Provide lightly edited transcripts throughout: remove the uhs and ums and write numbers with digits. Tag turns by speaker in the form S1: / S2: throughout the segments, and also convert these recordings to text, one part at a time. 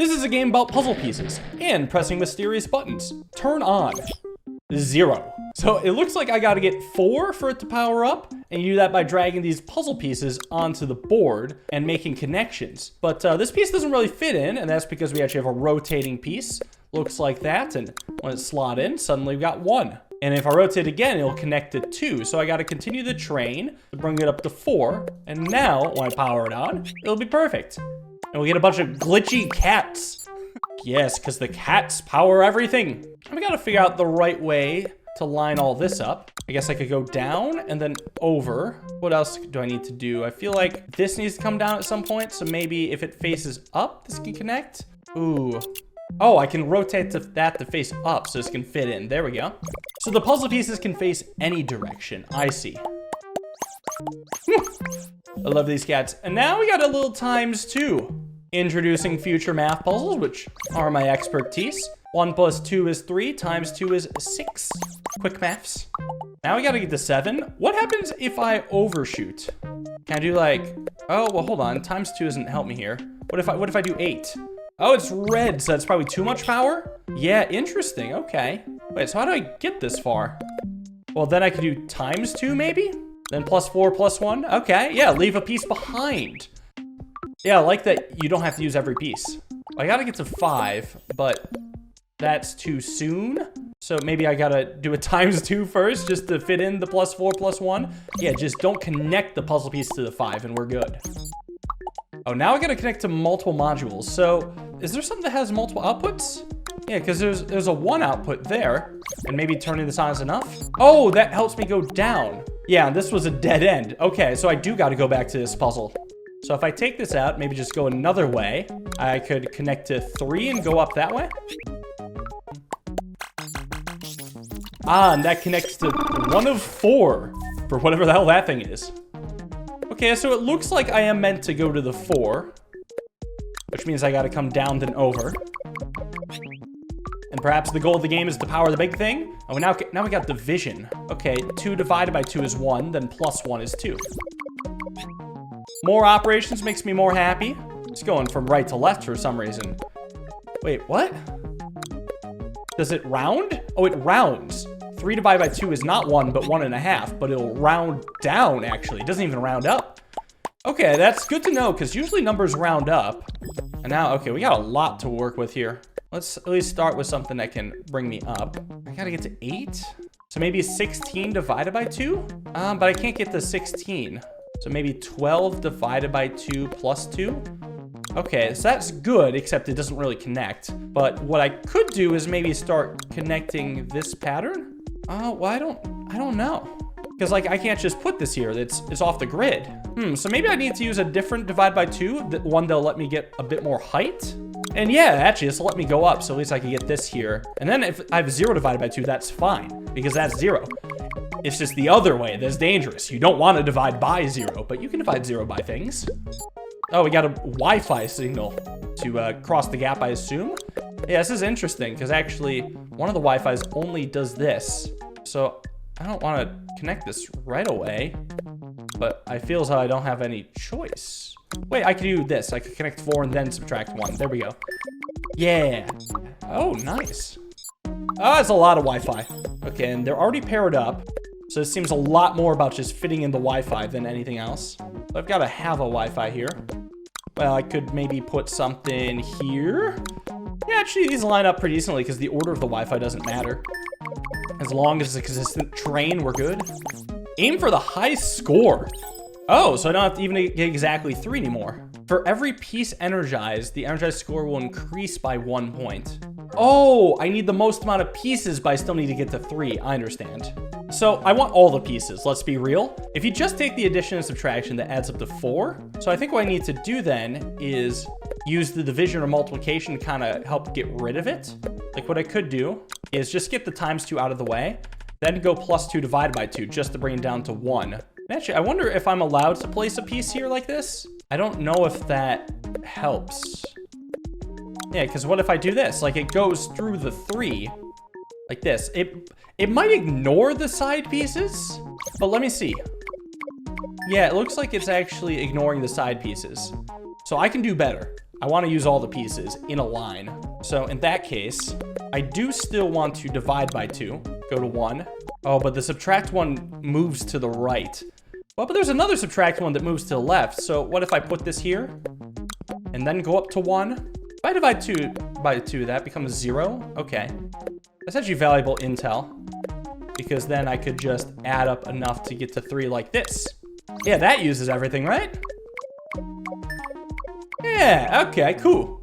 S1: This is a game about puzzle pieces and pressing mysterious buttons. Turn on. 0. So it looks like I gotta get 4 for it to power up, and you do that by dragging these puzzle pieces onto the board and making connections. But this piece doesn't really fit in, and that's because we actually have a rotating piece. Looks like that, and when it's slot in, suddenly we've got 1. And if I rotate again, it'll connect to 2. So I gotta continue the train to bring it up to 4. And now, when I power it on, it'll be perfect. And we'll get a bunch of glitchy cats. Yes, because the cats power everything. And we gotta figure out the right way to line all this up. I guess I could go down and then over. What else do I need to do? I feel like this needs to come down at some point. So maybe if it faces up, this can connect. Ooh. Oh, I can rotate that to face up so this can fit in. There we go. So the puzzle pieces can face any direction. I see. I love these cats. And now we got a little ×2. Introducing future math puzzles, which are my expertise. 1 + 2 is 3, ×2 is 6. Quick maths. Now we gotta get to 7. What happens if I overshoot? Can I do like, oh, well, hold on. ×2 doesn't help me here. What if I do 8? Oh, it's red, so that's probably too much power? Yeah, interesting, okay. Wait, so how do I get this far? Well, then I could do ×2 maybe? Then +4 +1, okay. Yeah, leave a piece behind. Yeah, I like that you don't have to use every piece. I gotta get to 5, but that's too soon. So maybe I gotta do a ×2 first just to fit in the +4 +1. Yeah, just don't connect the puzzle piece to the 5 and we're good. Oh, now I gotta connect to multiple modules. So is there something that has multiple outputs? Yeah, because there's a 1 output there, and maybe turning this on is enough. Oh, that helps me go down. Yeah, this was a dead end. Okay, so I do gotta go back to this puzzle. So if I take this out, maybe just go another way, I could connect to 3 and go up that way. Ah, and that connects to 1 of 4 for whatever the hell that thing is. Okay, so it looks like I am meant to go to the 4, which means I gotta come down then over. And perhaps the goal of the game is to power the big thing. Oh, now we got division. Okay, 2 divided by 2 is 1, then +1 is 2. More operations makes me more happy. It's going from right to left for some reason. Wait, what? Does it round? Oh, it rounds. 3 divided by 2 is not 1, but 1.5, but it'll round down, actually. It doesn't even round up. Okay, that's good to know, because usually numbers round up. And now, okay, we got a lot to work with here. Let's at least start with something that can bring me up. I gotta get to 8. So maybe 16 divided by 2? But I can't get to 16. So maybe 12 divided by 2 + 2? Okay, so that's good, except it doesn't really connect. But what I could do is maybe start connecting this pattern. Oh, well, I don't know. Because, like, I can't just put this here. It's off the grid. So maybe I need to use a different divide by 2, one that'll let me get a bit more height. And yeah, actually, this will let me go up, so at least I can get this here. And then if I have 0 divided by 2, that's fine, because that's 0. It's just the other way that's dangerous. You don't want to divide by 0, but you can divide 0 by things. Oh, we got a Wi-Fi signal to cross the gap, I assume. Yeah, this is interesting, because actually, one of the Wi-Fis only does this. So I don't want to connect this right away, but I feel as though I don't have any choice. Wait, I could do this. I could connect 4 and then subtract 1. There we go. Yeah. Oh, nice. Oh, that's a lot of Wi-Fi. Okay, and they're already paired up. So it seems a lot more about just fitting in the Wi-Fi than anything else. So I've got to have a Wi-Fi here. Well, I could maybe put something here. Yeah, actually, these line up pretty decently because the order of the Wi-Fi doesn't matter. As long as it's a consistent train, we're good. Aim for the high score. Oh, so I don't have to even get exactly 3 anymore. For every piece energized, the energized score will increase by 1 point. Oh, I need the most amount of pieces, but I still need to get to 3. I understand. So I want all the pieces, let's be real. If you just take the addition and subtraction, that adds up to 4. So I think what I need to do then is use the division or multiplication to kind of help get rid of it. Like what I could do is just get the ×2 out of the way, then go +2 divided by 2 just to bring it down to 1. Actually, I wonder if I'm allowed to place a piece here like this. I don't know if that helps. Yeah, because what if I do this? Like it goes through the 3 like this. It might ignore the side pieces, but let me see. Yeah, it looks like it's actually ignoring the side pieces. So I can do better. I want to use all the pieces in a line. So in that case, I do still want to divide by 2, go to 1. Oh, but the subtract 1 moves to the right. Well, but there's another subtract 1 that moves to the left. So what if I put this here and then go up to 1? If I divide 2 by 2, that becomes 0. Okay. That's actually valuable intel, because then I could just add up enough to get to 3 like this. Yeah, that uses everything, right? Yeah, okay, cool.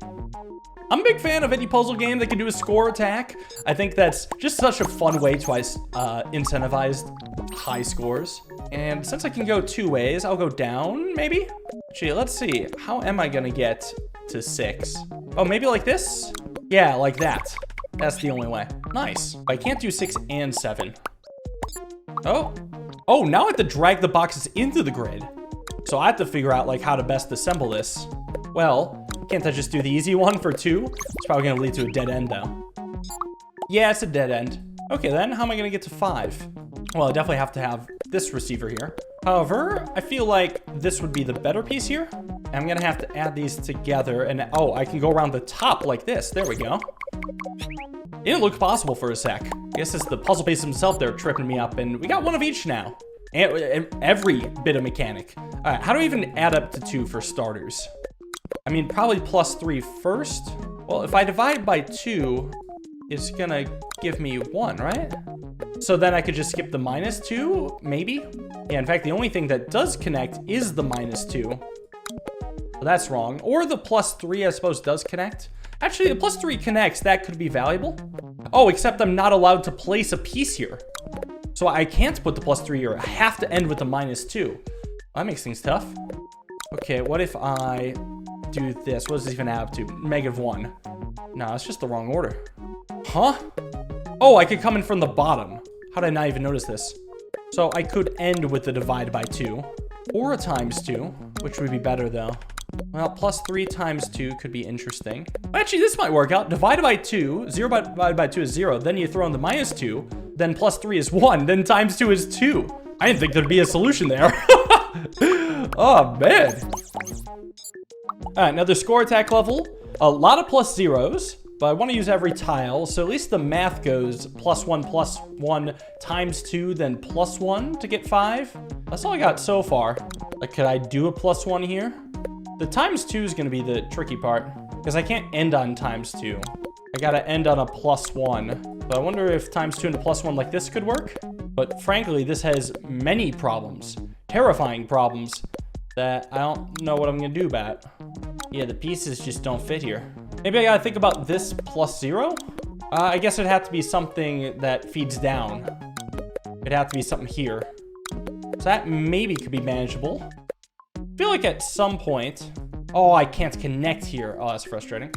S1: I'm a big fan of any puzzle game that can do a score attack. I think that's just such a fun way to incentivize high scores. And since I can go 2 ways, I'll go down, maybe? Actually, let's see. How am I gonna get to 6? Oh, maybe like this? Yeah, like that. That's the only way. Nice. But I can't do 6 and 7. Oh. Oh, now I have to drag the boxes into the grid. So I have to figure out, like, how to best assemble this. Well, can't I just do the easy one for 2? It's probably gonna lead to a dead end, though. Yeah, it's a dead end. Okay, then, how am I gonna get to 5? Well, I definitely have to have this receiver here. However, I feel like this would be the better piece here. I'm gonna have to add these together, and oh, I can go around the top like this. There we go. It didn't look possible for a sec. I guess it's the puzzle piece himself there tripping me up, and we got one of each now. And every bit of mechanic. All right, how do I even add up to 2 for starters? I mean, probably +3 first. Well, if I divide by 2, it's gonna give me 1, right? So then I could just skip the -2, maybe? Yeah, in fact, the only thing that does connect is the -2. Well, that's wrong. Or the +3, I suppose, does connect. Actually, the +3 connects. That could be valuable. Oh, except I'm not allowed to place a piece here. So I can't put the +3 here. I have to end with the -2. That makes things tough. Okay, what if I do this? What does this even add up to? -1. No, it's just the wrong order. Huh? Oh, I could come in from the bottom. How did I not even notice this? So I could end with the divide by 2. Or a ×2, which would be better, though. Well, +3 times 2 could be interesting. Actually, this might work out. Divided by 2, 0 divided by 2 is 0. Then you throw in the -2. Then +3 is 1. Then ×2 is 2. I didn't think there'd be a solution there. Oh, man. All right, another score attack level. A lot of +0s, but I want to use every tile. So at least the math goes +1, +1, ×2, then +1 to get 5. That's all I got so far. Like, could I do a +1 here? The ×2 is going to be the tricky part, because I can't end on ×2. I got to end on a +1. So I wonder if ×2 and a +1 like this could work. But frankly, this has many problems, terrifying problems, that I don't know what I'm going to do about it. Yeah, the pieces just don't fit here. Maybe I got to think about this +0? I guess it'd have to be something that feeds down. It'd have to be something here. So that maybe could be manageable. I feel like at some point... Oh, I can't connect here. Oh, that's frustrating.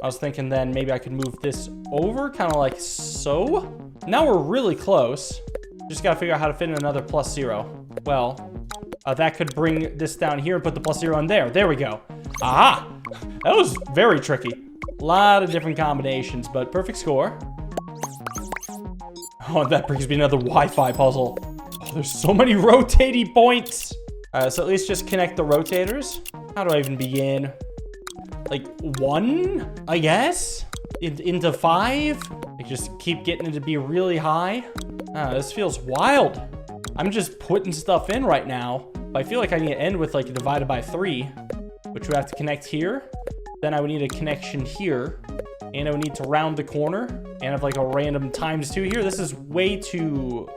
S1: I was thinking then maybe I could move this over, kind of like so. Now we're really close. Just got to figure out how to fit in another +0. Well, that could bring this down here and put the +0 in there. There we go. Aha! That was very tricky. A lot of different combinations, but perfect score. Oh, that brings me another Wi-Fi puzzle. Oh, there's so many rotating points. So at least just connect the rotators. How do I even begin? Like 1, I guess? Into 5? Like just keep getting it to be really high. This feels wild. I'm just putting stuff in right now. But I feel like I need to end with like a divided by 3, which would have to connect here. Then I would need a connection here. And I would need to round the corner and have like a random ×2 here. This is way too...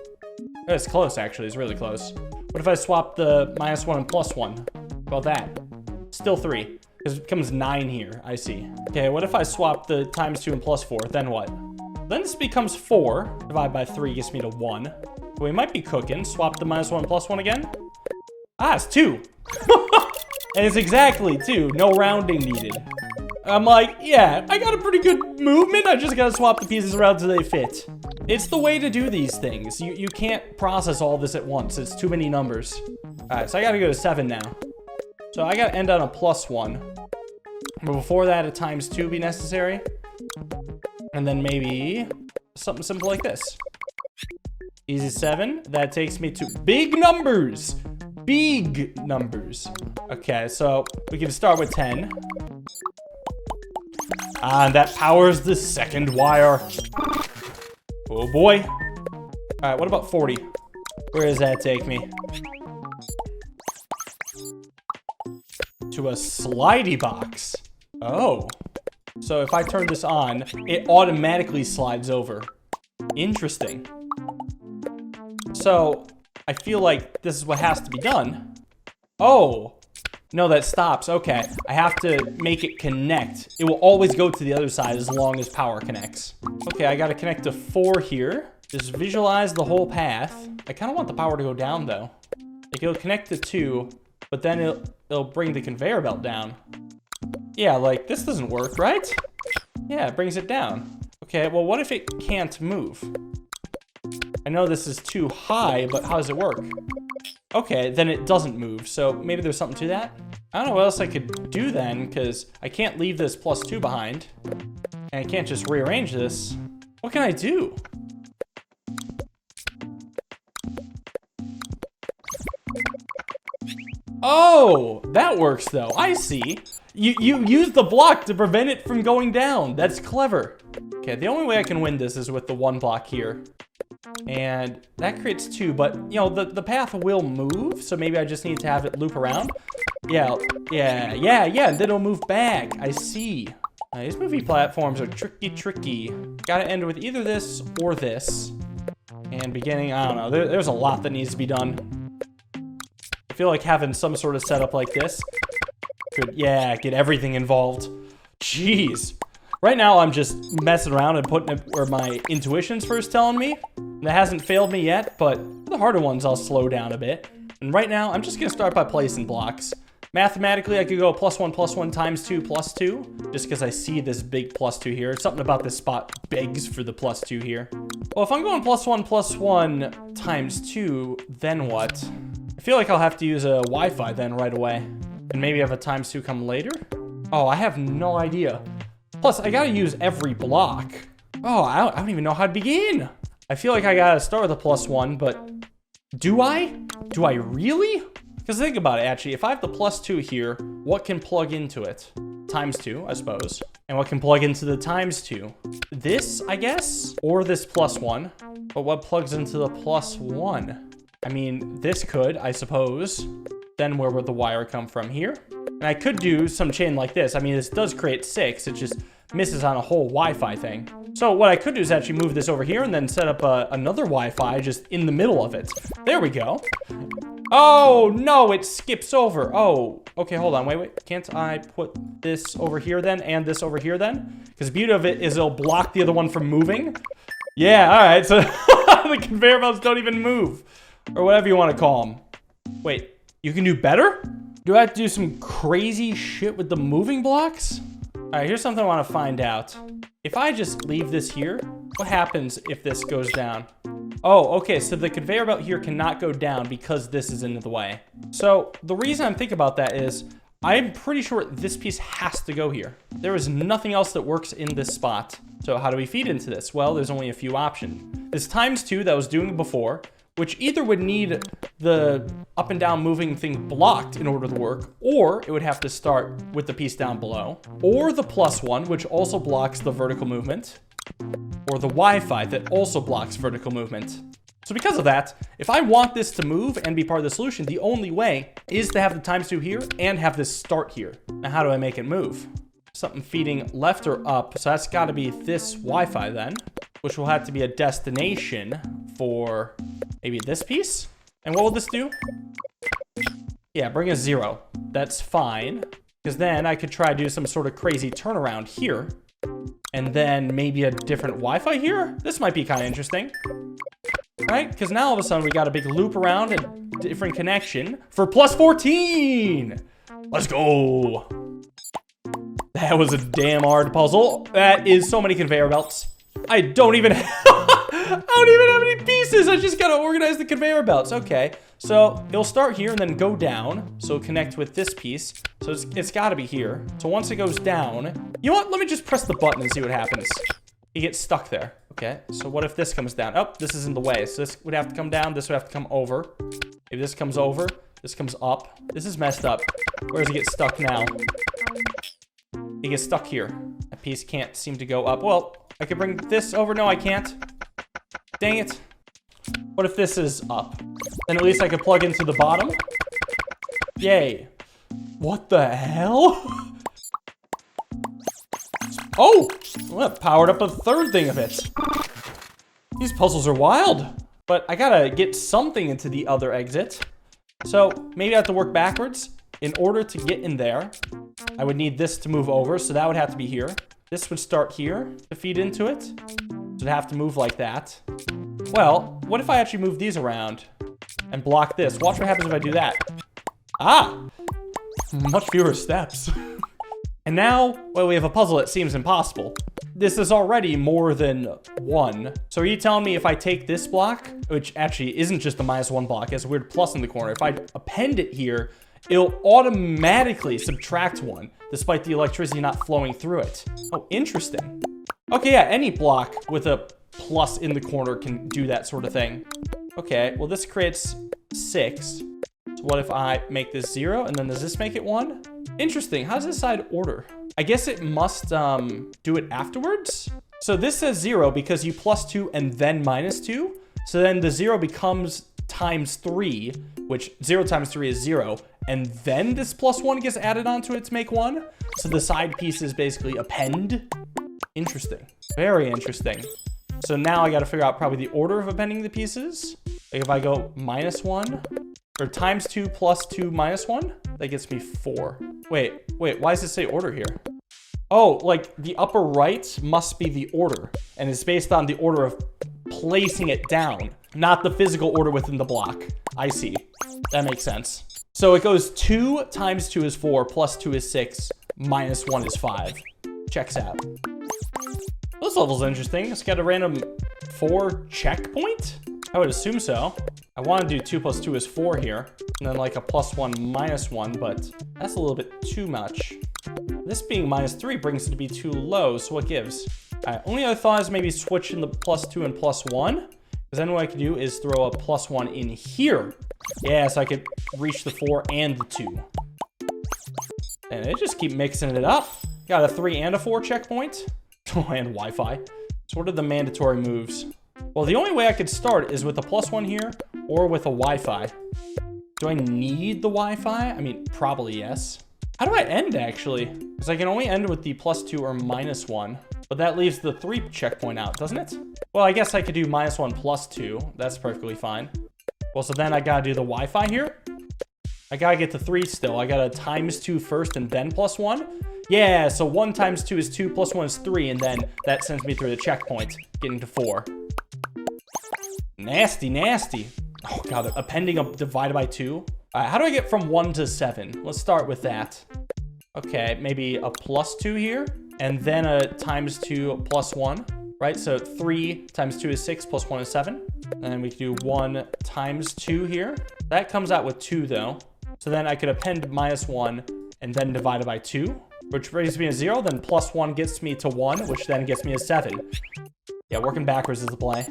S1: It's close, actually. It's really close. What if I swap the -1 and +1? About that. Still 3. Because it becomes 9 here. I see. Okay, what if I swap the ×2 and +4? Then what? Then this becomes 4. Divided by 3 gets me to 1. So we might be cooking. Swap the -1 and +1 again. Ah, it's 2. And it's exactly 2. No rounding needed. I'm like, yeah, I got a pretty good movement. I just gotta swap the pieces around so they fit. It's the way to do these things. You can't process all this at once. It's too many numbers. All right, so I gotta go to 7 now. So I gotta end on a +1. But before that, a ×2 would be necessary. And then maybe something simple like this. Easy 7. That takes me to big numbers. Big numbers. Okay, so we can start with 10. Ah, and that powers the second wire. Oh boy. All right, what about 40? Where does that take me? To a slidey box. Oh. So if I turn this on, it automatically slides over. Interesting. So I feel like this is what has to be done. Oh. No, that stops. Okay. I have to make it connect. It will always go to the other side as long as power connects. Okay, I gotta connect to 4 here. Just visualize the whole path. I kind of want the power to go down, though. Like, it'll connect to 2, but then it'll bring the conveyor belt down. Yeah, like, this doesn't work, right? Yeah, it brings it down. Okay, well, what if it can't move? I know this is too high, but how does it work? Okay, then it doesn't move, so maybe there's something to that? I don't know what else I could do then, because I can't leave this +2 behind. And I can't just rearrange this. What can I do? Oh, that works though. I see. You use the block to prevent it from going down. That's clever. Okay, the only way I can win this is with the 1 block here. And that creates 2, but you know, the path will move, so maybe I just need to have it loop around. Yeah, and then it'll move back. I see. These movie platforms are tricky. Gotta end with either this or this. And beginning, I don't know, there's a lot that needs to be done. I feel like having some sort of setup like this could, yeah, get everything involved. Jeez. Right now, I'm just messing around and putting it where my intuition's first telling me. That hasn't failed me yet, but for the harder ones, I'll slow down a bit. And right now, I'm just gonna start by placing blocks. Mathematically, I could go +1, +1 times 2, +2, just because I see this big +2 here. Something about this spot begs for the +2 here. Well, if I'm going +1, +1 times 2, then what? I feel like I'll have to use a Wi-Fi then right away. And maybe have a times 2 come later? Oh, I have no idea. Plus, I gotta use every block. Oh, I don't even know how to begin. I feel like I gotta start with a +1, but do I? Do I really? Because think about it, actually. If I have the +2 here, what can plug into it? Times 2, I suppose. And what can plug into the times 2? This, I guess? Or this +1. But what plugs into the +1? I mean, this could, I suppose. Then where would the wire come from? Here? And I could do some chain like this. I mean, this does create 6. It just misses on a whole Wi-Fi thing. So what I could do is actually move this over here and then set up another Wi-Fi just in the middle of it. There we go. Oh, no, it skips over. Oh, okay, hold on. Wait. Can't I put this over here then and this over here then? Because the beauty of it is it'll block the other one from moving. Yeah, all right. So the conveyor belts don't even move. Or whatever you want to call them. Wait, you can do better? Do I have to do some crazy shit with the moving blocks? All right, here's something I want to find out. If I just leave this here, what happens if this goes down? Oh, okay, so the conveyor belt here cannot go down because this is in the way. So the reason I'm thinking about that is I'm pretty sure this piece has to go here. There is nothing else that works in this spot. So how do we feed into this? Well, there's only a few options. This times 2 that I was doing before, which either would need the up and down moving thing blocked in order to work, or it would have to start with the piece down below, or the +1, which also blocks the vertical movement, or the Wi-Fi that also blocks vertical movement. So because of that, if I want this to move and be part of the solution, the only way is to have the times 2 here and have this start here. Now, how do I make it move? Something feeding left or up, so that's gotta be this Wi-Fi then, which will have to be a destination for maybe this piece. And what will this do? Yeah, bring a 0. That's fine. Because then I could try to do some sort of crazy turnaround here. And then maybe a different Wi-Fi here? This might be kind of interesting. Right? Because now all of a sudden we got a big loop around and different connection for +14! Let's go! That was a damn hard puzzle. That is so many conveyor belts. I don't even have any pieces. I just gotta organize the conveyor belts. Okay, so it'll start here and then go down. So it'll connect with this piece. So it's gotta be here. So once it goes down, you know what? Let me just press the button and see what happens. It gets stuck there. Okay, so what if this comes down? Oh, this is in the way. So this would have to come down. This would have to come over. If this comes over, this comes up. This is messed up. Where does it get stuck now? It gets stuck here. I That piece can't seem to go up. Well, I could bring this over. No, I can't. Dang it. What if this is up? Then at least I could plug into the bottom. Yay. What the hell? Oh, well, that powered up a third thing of it. These puzzles are wild, but I gotta get something into the other exit. So maybe I have to work backwards. In order to get in there, I would need this to move over, so that would have to be here. This would start here to feed into it. So it'd have to move like that. Well, what if I actually move these around and block this? Watch what happens if I do that. Ah! Much fewer steps. And now, well, we have a puzzle that seems impossible. This is already more than one. So are you telling me if I take this block, which actually isn't just a -1 block, it has a weird plus in the corner, if I append it here, it'll automatically subtract 1, despite the electricity not flowing through it. Oh, interesting. Okay, yeah, any block with a plus in the corner can do that sort of thing. Okay, well, this creates 6. So what if I make this 0, and then does this make it 1? Interesting. How does this side order? I guess it must do it afterwards. So this says 0 because you +2 and then -2. So then the 0 becomes ×3, which 0 times 3 is 0. And then this +1 gets added onto it to make 1. So the side piece is basically append. Interesting. Very interesting. So now I got to figure out probably the order of appending the pieces. Like if I go -1 or ×2 + 2 -1, that gets me 4. Wait, why does it say order here? Oh, like the upper right must be the order, and it's based on the order of placing it down, not the physical order within the block. I see. That makes sense. So it goes 2 × 2 is 4, +2 is 6, -1 is 5. Checks out. This level's interesting. It's got a random 4 checkpoint? I would assume so. I want to do 2 + 2 is 4 here, and then like a +1 -1, but that's a little bit too much. This being -3 brings it to be too low, so what gives? Only other thought is maybe switching the +2 and +1, because then what I could do is throw a +1 in here. Yeah, so I could reach the 4 and the 2. And they just keep mixing it up. Got a 3 and a 4 checkpoint. Oh, and Wi-Fi. So what are the mandatory moves? Well, the only way I could start is with a +1 here or with a Wi-Fi. Do I need the Wi-Fi? I mean, probably yes. How do I end, actually? Because I can only end with the +2 or -1, but that leaves the 3 checkpoint out, doesn't it? Well, I guess I could do -1 + 2. That's perfectly fine. Well, so then I gotta do the Wi-Fi here. I gotta get to 3 still. I gotta ×2 first and then +1. Yeah, so 1 × 2 is 2, +1 is 3, and then that sends me through the checkpoint, getting to 4. Nasty, nasty. Oh god, appending up divided by 2. How do I get from 1 to 7? Let's start with that. Okay, maybe a +2 here, and then a ×2 +1, right? So 3 × 2 is 6, +1 is 7. And then we can do 1 × 2 here. That comes out with 2 though. So then I could append -1 and then divide it by 2, which brings me to 0. Then +1 gets me to 1, which then gets me to 7. Yeah, working backwards is the play.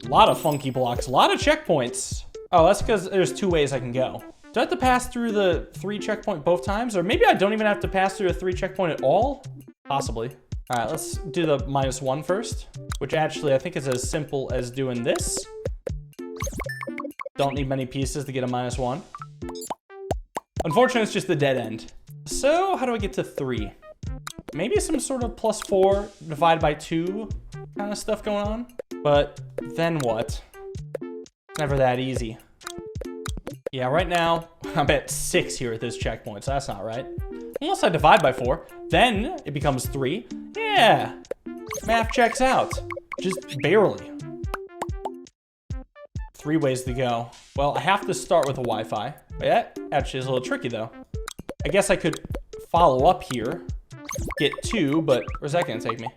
S1: A lot of funky blocks, a lot of checkpoints. Oh, that's because there's 2 ways I can go. Do I have to pass through the 3 checkpoint both times? Or maybe I don't even have to pass through a 3 checkpoint at all? Possibly. All right, let's do the -1 first, which actually I think is as simple as doing this. Don't need many pieces to get a -1. Unfortunately, it's just the dead end. So how do I get to 3? Maybe some sort of +4 divided by 2 kind of stuff going on. But then what? Never that easy. Yeah, right now, I'm at 6 here at this checkpoint, so that's not right. Unless I divide by 4, then it becomes 3. Yeah, math checks out. Just barely. 3 ways to go. Well, I have to start with a Wi-Fi. That actually is a little tricky, though. I guess I could follow up here, get 2, but where's that gonna take me?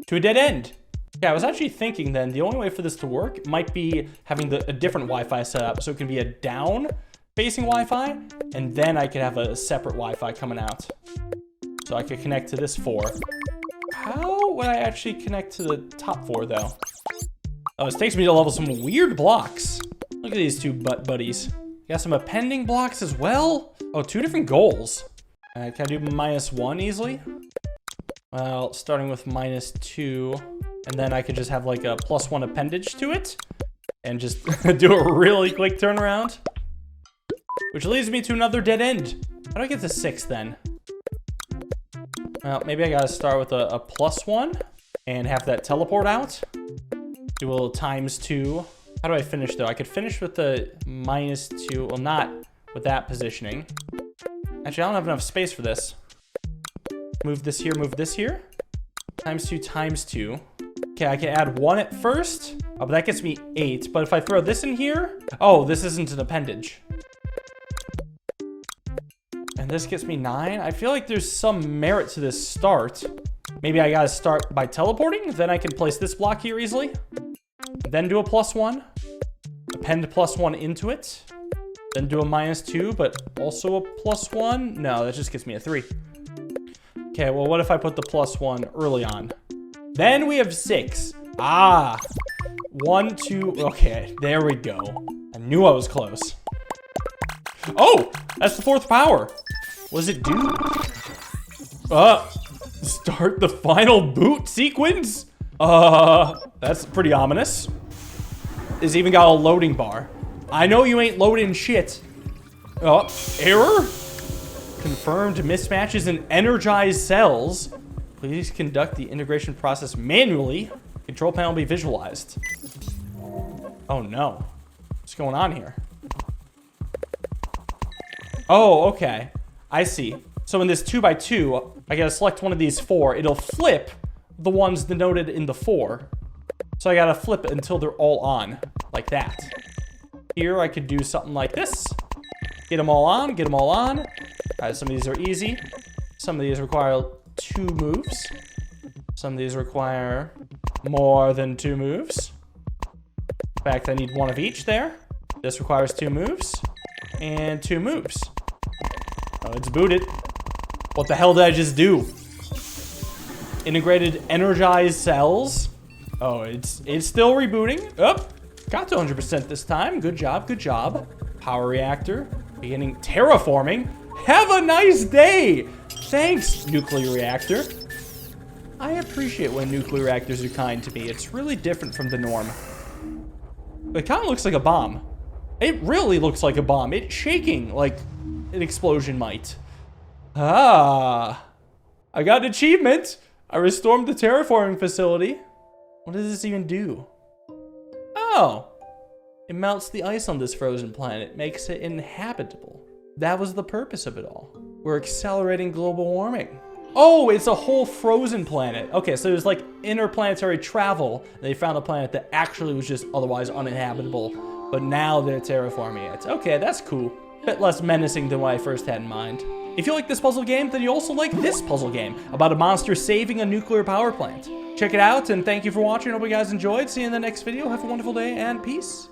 S1: To a dead end. Yeah, I was actually thinking then the only way for this to work might be having a different Wi-Fi set up. So it can be a down-facing Wi-Fi, and then I could have a separate Wi-Fi coming out. So I could connect to this 4. How would I actually connect to the top 4, though? Oh, this takes me to level some weird blocks. Look at these 2 buddies. Got some appending blocks as well. Oh, 2 different goals. Can I do -1 easily? Well, starting with -2, and then I could just have like a +1 appendage to it, and just do a really quick turnaround. Which leads me to another dead end. How do I get to 6 then? Well, maybe I gotta start with a +1, and have that teleport out. Do a little ×2. How do I finish though? I could finish with the -2, well not with that positioning. Actually, I don't have enough space for this. Move this here, move this here. ×2, ×2. Okay, I can add 1 at first. Oh, but that gets me 8. But if I throw this in here, oh, this isn't an appendage. And this gets me 9. I feel like there's some merit to this start. Maybe I gotta start by teleporting, then I can place this block here easily. Then do a +1. Append +1 into it. Then do a -2, but also a +1. No, that just gets me a 3. Okay, well, what if I put the +1 early on? Then we have 6. Ah, 1, 2, okay, there we go. I knew I was close. Oh, that's the 4th power. What does it do? Start the final boot sequence? That's pretty ominous. It's even got a loading bar. I know you ain't loading shit. Oh, error? Confirmed mismatches in energized cells. Please conduct the integration process manually. Control panel be visualized. Oh no. What's going on here? Oh, okay. I see. So in this 2x2, I gotta select one of these 4. It'll flip the ones denoted in the 4. So I gotta flip it until they're all on, like that. Here I could do something like this. Get them all on, get them all on. All right, some of these are easy. Some of these require 2 moves. Some of these require more than 2 moves. In fact, I need 1 of each there. This requires 2 moves and 2 moves. Oh, it's booted. What the hell did I just do? Integrated energized cells. Oh, it's still rebooting. Oh, got to 100% this time. Good job, good job. Power reactor beginning terraforming. Have a nice day. Thanks, nuclear reactor. I appreciate when nuclear reactors are kind to me. It's really different from the norm. It kind of looks like a bomb. It really looks like a bomb. It's shaking like an explosion might. Ah, I got an achievement. I restored the terraforming facility. What does this even do? Oh, it melts the ice on this frozen planet, makes it inhabitable. That was the purpose of it all. We're accelerating global warming. Oh, it's a whole frozen planet. Okay, so there's like interplanetary travel. They found a planet that actually was just otherwise uninhabitable, but now they're terraforming it. Okay, that's cool. Bit less menacing than what I first had in mind. If you like this puzzle game, then you also like this puzzle game about a monster saving a nuclear power plant. Check it out, and thank you for watching. I hope you guys enjoyed. See you in the next video. Have a wonderful day, and peace.